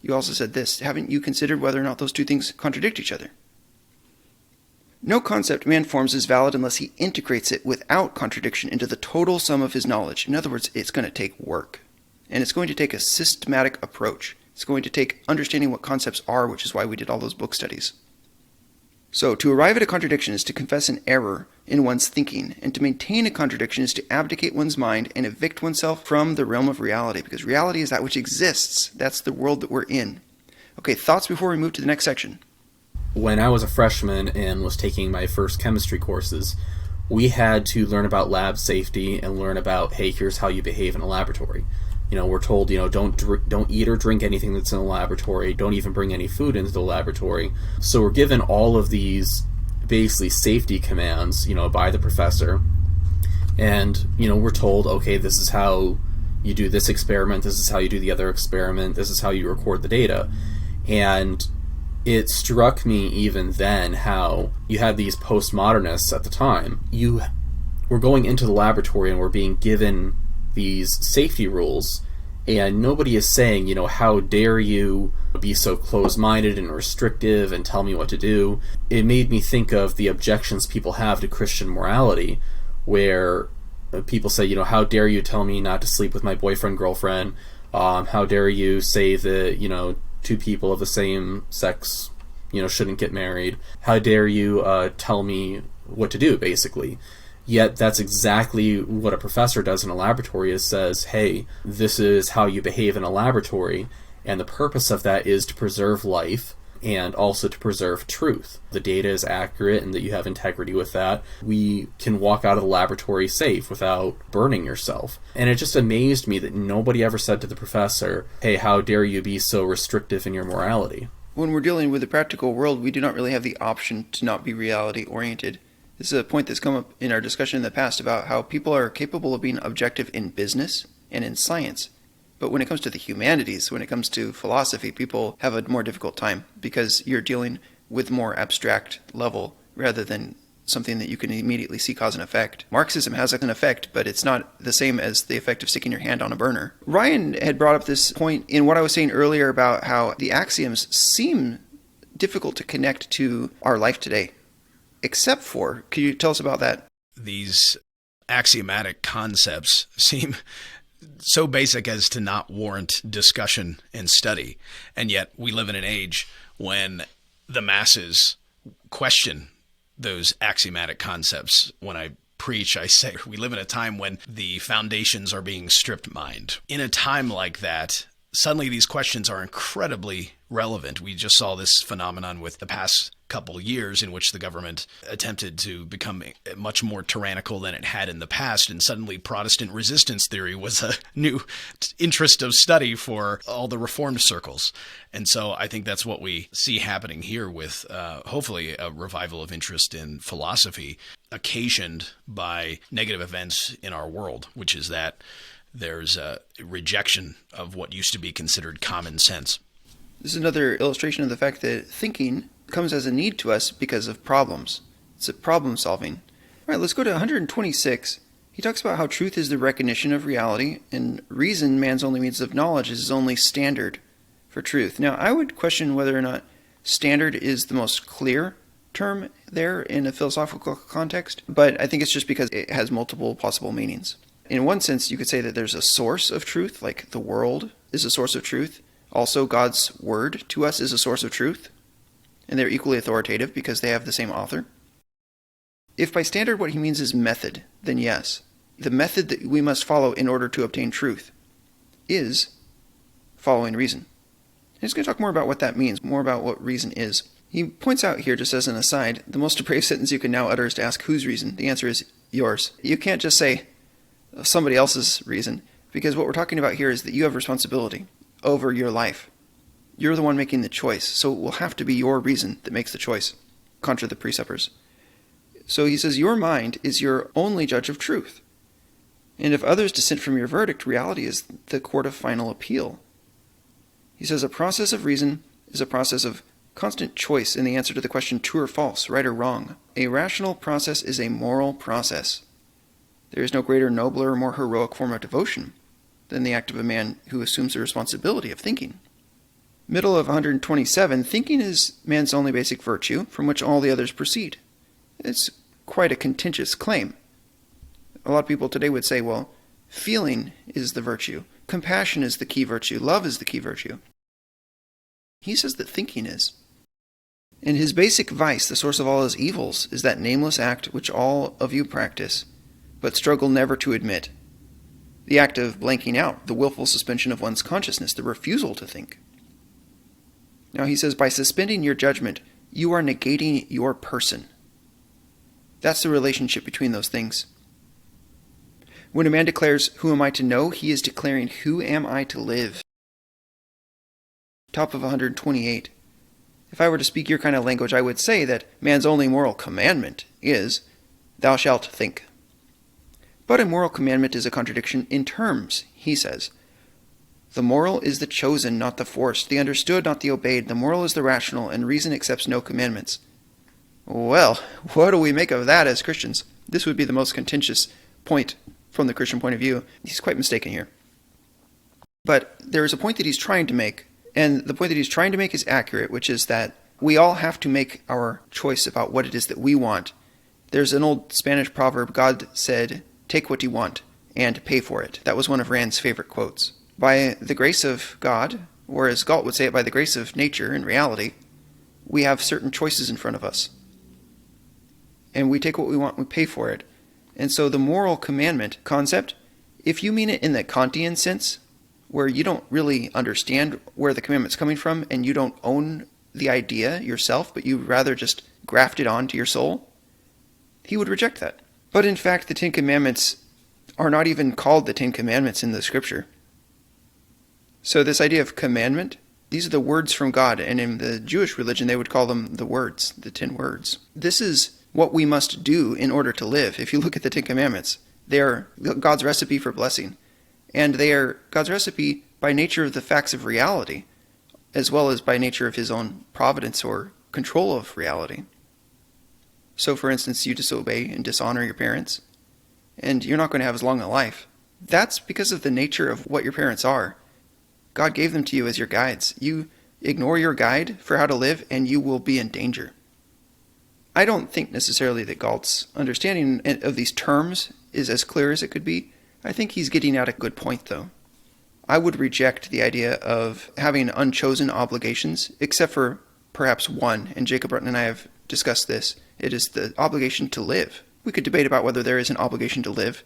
you also said this. Haven't you considered whether or not those two things contradict each other? No concept man forms is valid unless he integrates it without contradiction into the total sum of his knowledge. In other words, it's going to take work. And it's going to take a systematic approach. It's going to take understanding what concepts are, which is why we did all those book studies. So, to arrive at a contradiction is to confess an error in one's thinking, and to maintain a contradiction is to abdicate one's mind and evict oneself from the realm of reality, because reality is that which exists. That's the world that we're in. Okay, thoughts before we move to the next section? When I was a freshman and was taking my first chemistry courses, we had to learn about lab safety and learn about, hey, here's how you behave in a laboratory. You know, we're told, don't eat or drink anything that's in the laboratory. Don't even bring any food into the laboratory. So we're given all of these basically safety commands, by the professor. And, we're told, okay, this is how you do this experiment. This is how you do the other experiment. This is how you record the data. And it struck me even then how you had these postmodernists at the time. We're going into the laboratory and we're being given these safety rules, and nobody is saying, how dare you be so close-minded and restrictive and tell me what to do. It made me think of the objections people have to Christian morality, where people say, how dare you tell me not to sleep with my boyfriend, girlfriend? How dare you say that, two people of the same sex, shouldn't get married? How dare you tell me what to do, basically? Yet that's exactly what a professor does in a laboratory, is says, hey, this is how you behave in a laboratory, and the purpose of that is to preserve life and also to preserve truth. The data is accurate and that you have integrity with that. We can walk out of the laboratory safe without burning yourself. And it just amazed me that nobody ever said to the professor, hey, how dare you be so restrictive in your morality? When we're dealing with the practical world, we do not really have the option to not be reality-oriented. This is a point that's come up in our discussion in the past about how people are capable of being objective in business and in science. But when it comes to the humanities, when it comes to philosophy, people have a more difficult time because you're dealing with more abstract level rather than something that you can immediately see cause and effect. Marxism has an effect, but it's not the same as the effect of sticking your hand on a burner. Ryan had brought up this point in what I was saying earlier about how the axioms seem difficult to connect to our life today. Except for, could you tell us about that? These axiomatic concepts seem so basic as to not warrant discussion and study. And yet we live in an age when the masses question those axiomatic concepts. When I preach, I say we live in a time when the foundations are being stripped mined. In a time like that, suddenly these questions are incredibly relevant. We just saw this phenomenon with the past couple years in which the government attempted to become much more tyrannical than it had in the past, and suddenly Protestant resistance theory was a new interest of study for all the reformed circles. And so I think that's what we see happening here with hopefully a revival of interest in philosophy occasioned by negative events in our world, which is that there's a rejection of what used to be considered common sense. This is another illustration of the fact that thinking comes as a need to us because of problems. It's a problem solving. All right, let's go to 126. He talks about how truth is the recognition of reality, and reason, man's only means of knowledge, is his only standard for truth. Now, I would question whether or not standard is the most clear term there in a philosophical context, but I think it's just because it has multiple possible meanings. In one sense, you could say that there's a source of truth, like the world is a source of truth. Also, God's word to us is a source of truth, and they're equally authoritative because they have the same author. If by standard what he means is method, then yes. The method that we must follow in order to obtain truth is following reason. And he's going to talk more about what that means, more about what reason is. He points out here, just as an aside, the most depraved sentence you can now utter is to ask whose reason. The answer is yours. You can't just say somebody else's reason, because what we're talking about here is that you have responsibility over your life. You're the one making the choice, so it will have to be your reason that makes the choice, contra the preceptors. So he says, your mind is your only judge of truth. And if others dissent from your verdict, reality is the court of final appeal. He says, a process of reason is a process of constant choice in the answer to the question true or false, right or wrong. A rational process is a moral process. There is no greater, nobler, or more heroic form of devotion than the act of a man who assumes the responsibility of thinking. Middle of 127, thinking is man's only basic virtue, from which all the others proceed. It's quite a contentious claim. A lot of people today would say, well, feeling is the virtue, compassion is the key virtue, love is the key virtue. He says that thinking is. And his basic vice, the source of all his evils, is that nameless act which all of you practice, but struggle never to admit. The act of blanking out, the willful suspension of one's consciousness, the refusal to think. Now he says, by suspending your judgment, you are negating your person. That's the relationship between those things. When a man declares, who am I to know? He is declaring, who am I to live? Top of 128. If I were to speak your kind of language, I would say that man's only moral commandment is, thou shalt think. But a moral commandment is a contradiction in terms, he says. The moral is the chosen, not the forced, the understood, not the obeyed. The moral is the rational, and reason accepts no commandments. Well, what do we make of that as Christians? This would be the most contentious point from the Christian point of view, he's quite mistaken here. But there is a point that he's trying to make, and the point that he's trying to make is accurate, which is that we all have to make our choice about what it is that we want. There's an old Spanish proverb, God said, "Take what you want and pay for it." That was one of Rand's favorite quotes. By the grace of God, or as Galt would say it, by the grace of nature and reality, we have certain choices in front of us. And we take what we want, we pay for it. And so the moral commandment concept, if you mean it in the Kantian sense, where you don't really understand where the commandment's coming from and you don't own the idea yourself, but you rather just graft it onto your soul, he would reject that. But in fact, the Ten Commandments are not even called the Ten Commandments in the Scripture. So this idea of commandment, these are the words from God, and in the Jewish religion they would call them the words, the 10 words. This is what we must do in order to live. If you look at the Ten Commandments, they are God's recipe for blessing. And they are God's recipe by nature of the facts of reality, as well as by nature of his own providence or control of reality. So for instance, you disobey and dishonor your parents, and you're not going to have as long a life. That's because of the nature of what your parents are. God gave them to you as your guides. You ignore your guide for how to live, and you will be in danger. I don't think necessarily that Galt's understanding of these terms is as clear as it could be. I think he's getting at a good point, though. I would reject the idea of having unchosen obligations, except for perhaps one, and Jacob Rutten and I have discussed this. It is the obligation to live. We could debate about whether there is an obligation to live,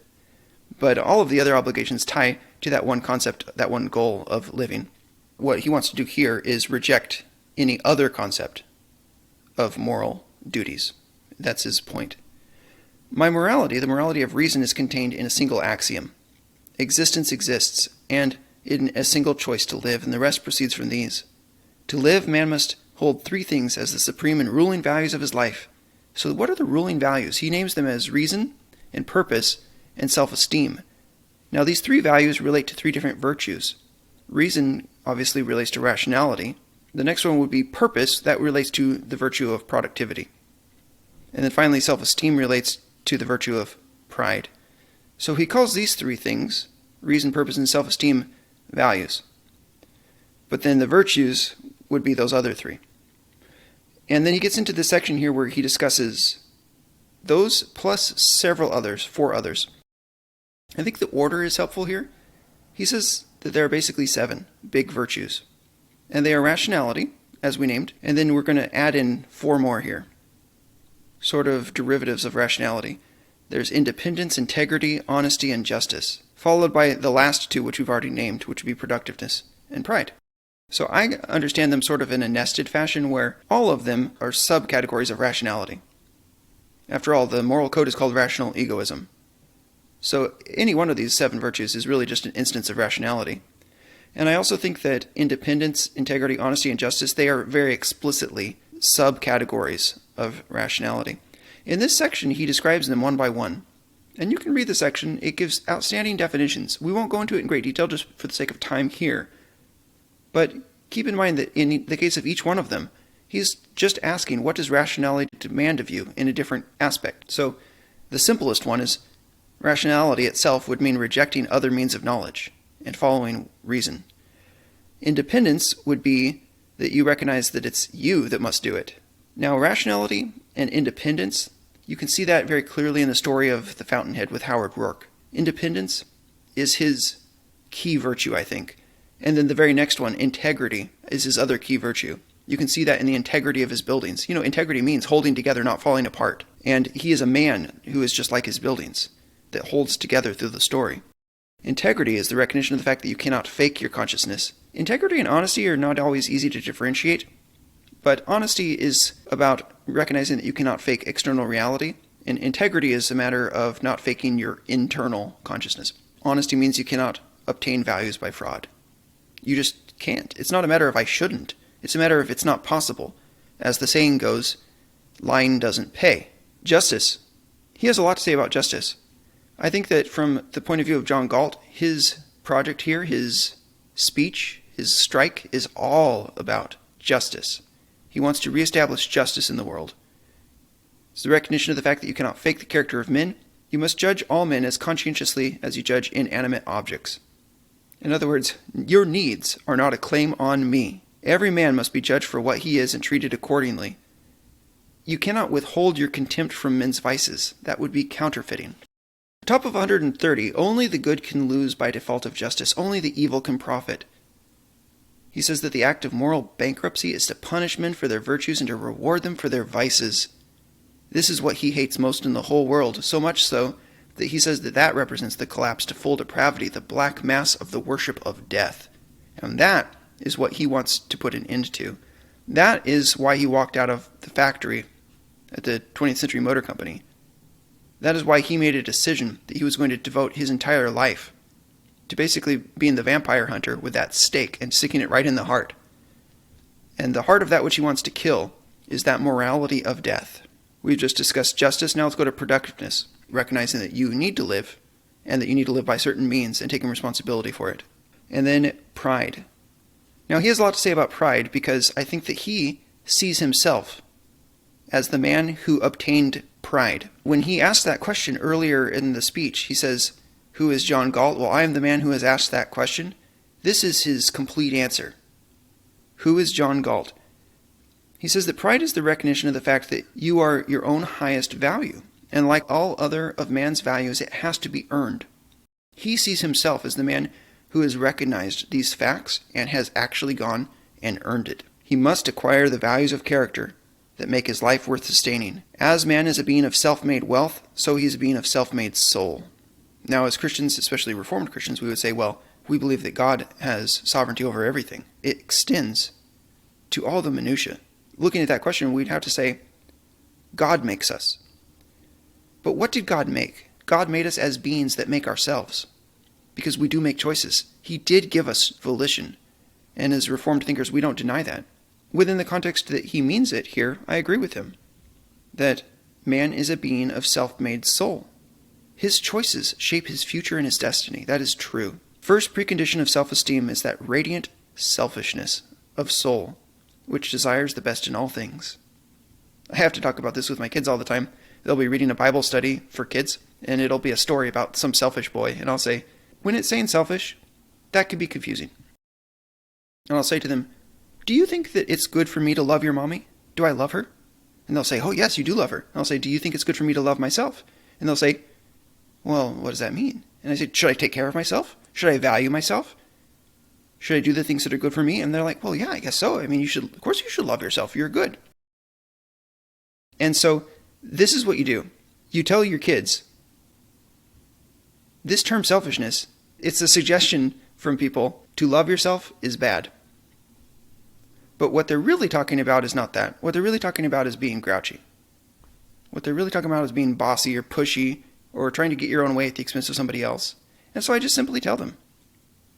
but all of the other obligations tie to that one concept, that one goal of living. What he wants to do here is reject any other concept of moral duties. That's his point. My morality, the morality of reason, is contained in a single axiom. Existence exists, and in a single choice to live, and the rest proceeds from these. To live, man must hold three things as the supreme and ruling values of his life. So what are the ruling values? He names them as reason, and purpose, and self-esteem. Now these three values relate to three different virtues. Reason obviously relates to rationality. The next one would be purpose. That relates to the virtue of productivity. And then finally, self-esteem relates to the virtue of pride. So he calls these three things, reason, purpose, and self-esteem, values. But then the virtues would be those other three. And then he gets into this section here where he discusses those plus several others, 4 others. I think the order is helpful here. He says that there are basically 7 big virtues. And they are rationality, as we named, and then we're going to add in 4 more here. Sort of derivatives of rationality. There's independence, integrity, honesty, and justice, followed by the last 2, which we've already named, which would be productiveness and pride. So I understand them sort of in a nested fashion where all of them are subcategories of rationality. After all, the moral code is called rational egoism. So any one of these 7 virtues is really just an instance of rationality. And I also think that independence, integrity, honesty, and justice, they are very explicitly subcategories of rationality. In this section, he describes them one by one. And you can read the section. It gives outstanding definitions. We won't go into it in great detail just for the sake of time here. But keep in mind that in the case of each one of them, he's just asking, what does rationality demand of you in a different aspect? So the simplest one is rationality itself would mean rejecting other means of knowledge and following reason. Independence would be that you recognize that it's you that must do it. Now, rationality and independence, you can see that very clearly in the story of the Fountainhead with Howard Rourke. Independence is his key virtue, I think. And then the very next one, integrity, is his other key virtue. You can see that in the integrity of his buildings. You know, integrity means holding together, not falling apart. And he is a man who is just like his buildings, that holds together through the story. Integrity is the recognition of the fact that you cannot fake your consciousness. Integrity and honesty are not always easy to differentiate, but honesty is about recognizing that you cannot fake external reality, and integrity is a matter of not faking your internal consciousness. Honesty means you cannot obtain values by fraud. You just can't. It's not a matter of I shouldn't. It's a matter of it's not possible. As the saying goes, lying doesn't pay. Justice. He has a lot to say about justice. I think that from the point of view of John Galt, his project here, his speech, his strike, is all about justice. He wants to reestablish justice in the world. It's the recognition of the fact that you cannot fake the character of men, You must judge all men as conscientiously as you judge inanimate objects. In other words, your needs are not a claim on me. Every man must be judged for what he is and treated accordingly. You cannot withhold your contempt from men's vices. That would be counterfeiting. Top of 130, only the good can lose by default of justice. Only the evil can profit. He says that the act of moral bankruptcy is to punish men for their virtues and to reward them for their vices. This is what he hates most in the whole world, so much so that he says that that represents the collapse to full depravity, the black mass of the worship of death. And that is what he wants to put an end to. That is why he walked out of the factory at the 20th Century Motor Company. That is why he made a decision that he was going to devote his entire life to basically being the vampire hunter with that stake and sticking it right in the heart. And the heart of that which he wants to kill is that morality of death. We've just discussed justice. Now let's go to productiveness, recognizing that you need to live and that you need to live by certain means and taking responsibility for it. And then pride. Now he has a lot to say about pride because I think that he sees himself as the man who obtained pride. When he asked that question earlier in the speech, he says, "Who is John Galt?" Well, I am the man who has asked that question. This is his complete answer. Who is John Galt? He says that pride is the recognition of the fact that you are your own highest value. And like all other of man's values, it has to be earned. He sees himself as the man who has recognized these facts and has actually gone and earned it. He must acquire the values of character that make his life worth sustaining. As man is a being of self-made wealth, so he is a being of self-made soul. Now, as Christians, especially Reformed Christians, we would say, well, we believe that God has sovereignty over everything. It extends to all the minutiae. Looking at that question, we'd have to say, God makes us. But what did God make? God made us as beings that make ourselves, because we do make choices. He did give us volition, and as Reformed thinkers, we don't deny that. Within the context that he means it here, I agree with him, that man is a being of self-made soul. His choices shape his future and his destiny. That is true. First precondition of self-esteem is that radiant selfishness of soul, which desires the best in all things. I have to talk about this with my kids all the time. They'll be reading a Bible study for kids, and it'll be a story about some selfish boy, and I'll say, when it's saying selfish, that could be confusing. And I'll say to them, do you think that it's good for me to love your mommy? Do I love her? And they'll say, oh yes, you do love her. And I'll say, do you think it's good for me to love myself? And they'll say, well, what does that mean? And I say, should I take care of myself? Should I value myself? Should I do the things that are good for me? And they're like, well, yeah, I guess so. I mean, of course you should love yourself. You're good. And so this is what you do. You tell your kids, this term selfishness, it's a suggestion from people to love yourself is bad. But what they're really talking about is not that. What they're really talking about is being grouchy. What they're really talking about is being bossy or pushy or trying to get your own way at the expense of somebody else. And so I just simply tell them,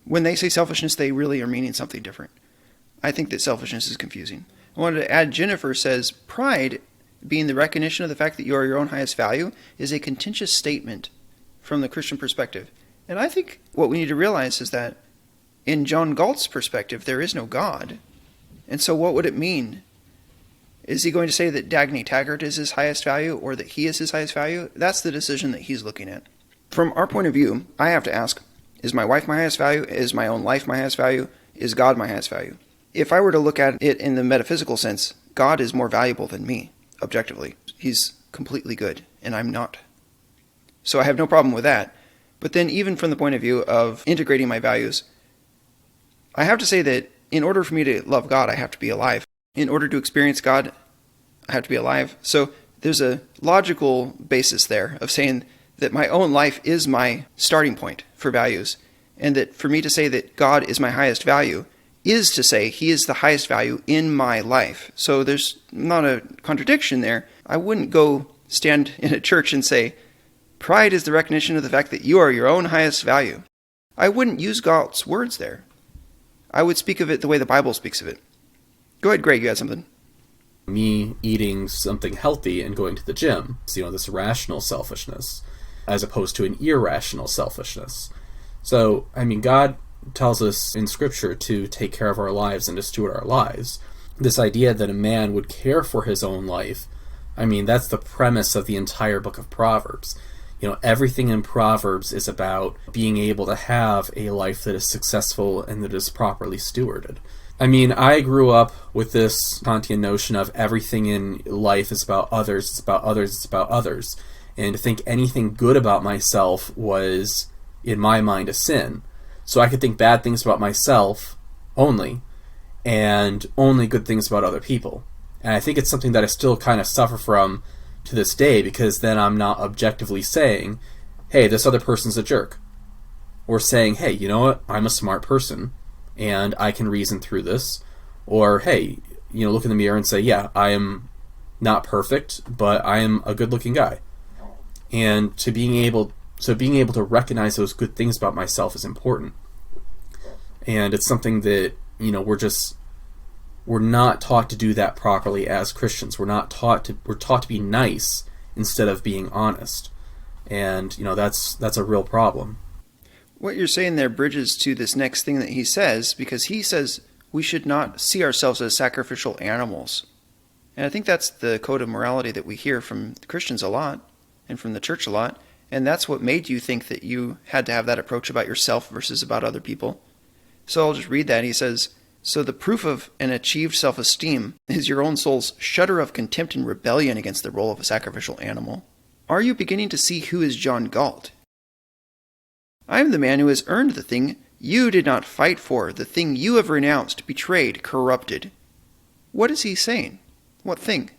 when they say selfishness, they really are meaning something different. I think that selfishness is confusing. I wanted to add, Jennifer says, pride, being the recognition of the fact that you are your own highest value, is a contentious statement from the Christian perspective. And I think what we need to realize is that in John Galt's perspective, there is no God. And so what would it mean? Is he going to say that Dagny Taggart is his highest value or that he is his highest value? That's the decision that he's looking at. From our point of view, I have to ask, is my wife my highest value? Is my own life my highest value? Is God my highest value? If I were to look at it in the metaphysical sense, God is more valuable than me, objectively. He's completely good, and I'm not. So I have no problem with that. But then even from the point of view of integrating my values, I have to say that in order for me to love God, I have to be alive. In order to experience God, I have to be alive. So there's a logical basis there of saying that my own life is my starting point for values, and that for me to say that God is my highest value is to say he is the highest value in my life. So there's not a contradiction there. I wouldn't go stand in a church and say, pride is the recognition of the fact that you are your own highest value. I wouldn't use Galt's words there. I would speak of it the way the Bible speaks of it. Go ahead, Greg, you had something. Me eating something healthy and going to the gym. So, this rational selfishness, as opposed to an irrational selfishness. So, God tells us in Scripture to take care of our lives and to steward our lives. This idea that a man would care for his own life, that's the premise of the entire book of Proverbs. Everything in Proverbs is about being able to have a life that is successful and that is properly stewarded. I mean, I grew up with this Kantian notion of everything in life is about others, it's about others, it's about others. And to think anything good about myself was, in my mind, a sin. So I could think bad things about myself only, and only good things about other people. And I think it's something that I still kind of suffer from to this day, because then I'm not objectively saying, hey, this other person's a jerk. Or saying, hey, you know what, I'm a smart person, and I can reason through this. Or, hey, look in the mirror and say, yeah, I am not perfect, but I am a good-looking guy. And being able to recognize those good things about myself is important. And it's something that, we're not taught to do that properly as Christians. We're taught to be nice instead of being honest. And, that's a real problem. What you're saying there bridges to this next thing that he says, because he says we should not see ourselves as sacrificial animals. And I think that's the code of morality that we hear from Christians a lot and from the church a lot. And that's what made you think that you had to have that approach about yourself versus about other people. So I'll just read that. He says, so the proof of an achieved self-esteem is your own soul's shudder of contempt and rebellion against the role of a sacrificial animal. Are you beginning to see who is John Galt? I am the man who has earned the thing you did not fight for, the thing you have renounced, betrayed, corrupted. What is he saying? What thing?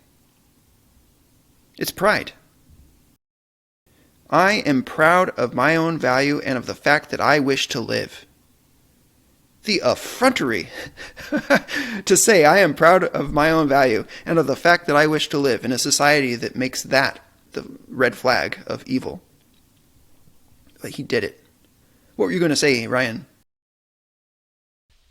It's pride. I am proud of my own value and of the fact that I wish to live. The effrontery to say I am proud of my own value and of the fact that I wish to live in a society that makes that the red flag of evil. But he did it. What were you going to say, Ryan?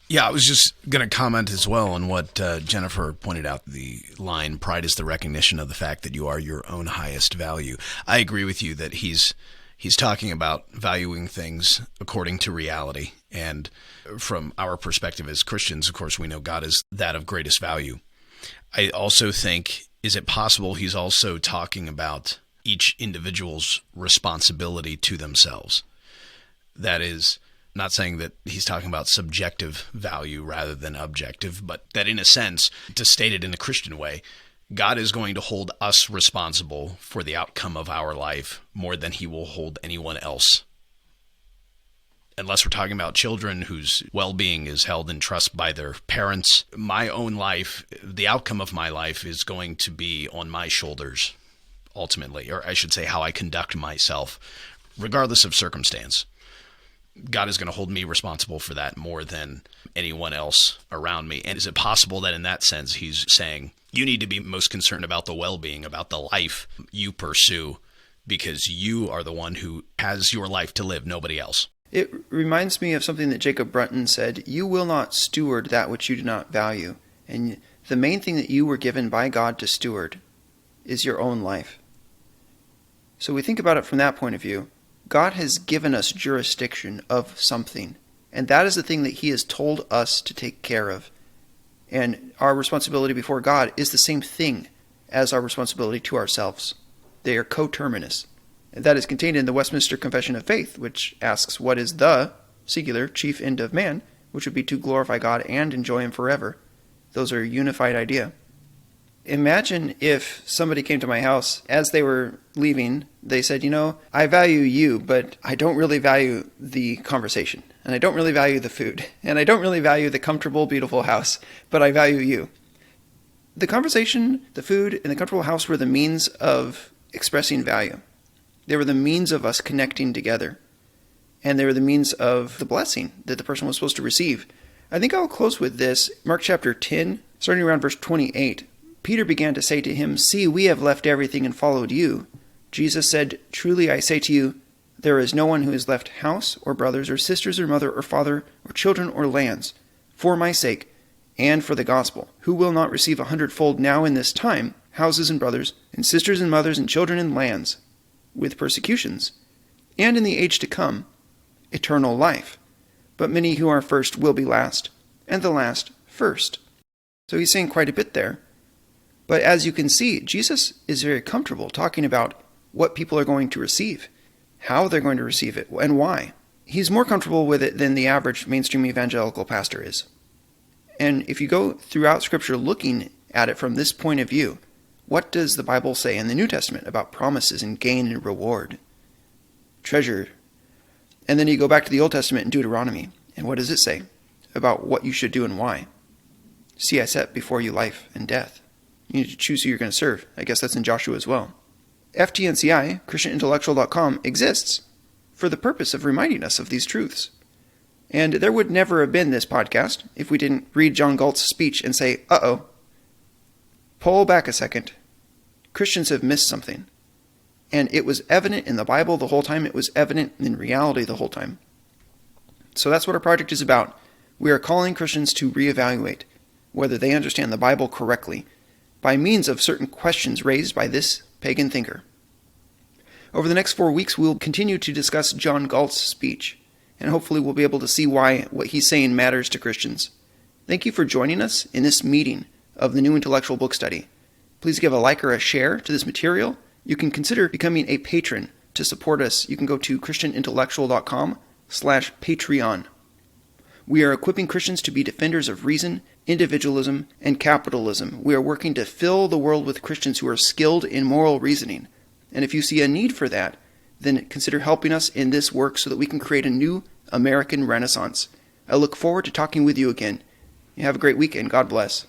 Yeah, I was just going to comment as well on what Jennifer pointed out, the line, pride is the recognition of the fact that you are your own highest value. I agree with you that he's talking about valuing things according to reality. And from our perspective as Christians, of course, we know God is that of greatest value. I also think, is it possible he's also talking about each individual's responsibility to themselves? That is, not saying that he's talking about subjective value rather than objective, but that in a sense, to state it in a Christian way, God is going to hold us responsible for the outcome of our life more than he will hold anyone else. Unless we're talking about children whose well-being is held in trust by their parents, my own life, the outcome of my life is going to be on my shoulders, ultimately, or I should say how I conduct myself, regardless of circumstance. God is going to hold me responsible for that more than anyone else around me. And is it possible that in that sense he's saying, you need to be most concerned about the well-being, about the life you pursue, because you are the one who has your life to live, nobody else? It reminds me of something that Jacob Brunton said, you will not steward that which you do not value. And the main thing that you were given by God to steward is your own life. So we think about it from that point of view. God has given us jurisdiction of something, and that is the thing that he has told us to take care of. And our responsibility before God is the same thing as our responsibility to ourselves. They are coterminous. And that is contained in the Westminster Confession of Faith, which asks what is the, singular, chief end of man, which would be to glorify God and enjoy him forever. Those are a unified idea. Imagine if somebody came to my house as they were leaving, they said, I value you, but I don't really value the conversation, and I don't really value the food, and I don't really value the comfortable, beautiful house, but I value you. The conversation, the food, and the comfortable house were the means of expressing value. They were the means of us connecting together, and they were the means of the blessing that the person was supposed to receive. I think I'll close with this. Mark chapter 10, starting around verse 28. Peter began to say to him, see, we have left everything and followed you. Jesus said, truly I say to you, there is no one who has left house or brothers or sisters or mother or father or children or lands for my sake and for the gospel, who will not receive 100-fold now in this time, houses and brothers and sisters and mothers and children and lands, with persecutions, and in the age to come, eternal life. But many who are first will be last, and the last first. So he's saying quite a bit there. But as you can see, Jesus is very comfortable talking about what people are going to receive. how they're going to receive it, and why. He's more comfortable with it than the average mainstream evangelical pastor is. And if you go throughout Scripture looking at it from this point of view, what does the Bible say in the New Testament about promises and gain and reward? Treasure. And then you go back to the Old Testament in Deuteronomy, and what does it say about what you should do and why? See, I set before you life and death. You need to choose who you're going to serve. I guess that's in Joshua as well. FTNCI, ChristianIntellectual.com, exists for the purpose of reminding us of these truths. And there would never have been this podcast if we didn't read John Galt's speech and say, uh-oh, pull back a second. Christians have missed something. And it was evident in the Bible the whole time. It was evident in reality the whole time. So that's what our project is about. We are calling Christians to reevaluate whether they understand the Bible correctly by means of certain questions raised by this pagan thinker. Over the next 4 weeks, we'll continue to discuss John Galt's speech, and hopefully we'll be able to see why what he's saying matters to Christians. Thank you for joining us in this meeting of the New Intellectual Book Study. Please give a like or a share to this material. You can consider becoming a patron to support us. You can go to ChristianIntellectual.com/Patreon. We are equipping Christians to be defenders of reason, individualism, and capitalism. We are working to fill the world with Christians who are skilled in moral reasoning. And if you see a need for that, then consider helping us in this work so that we can create a new American Renaissance. I look forward to talking with you again. You have a great week and God bless.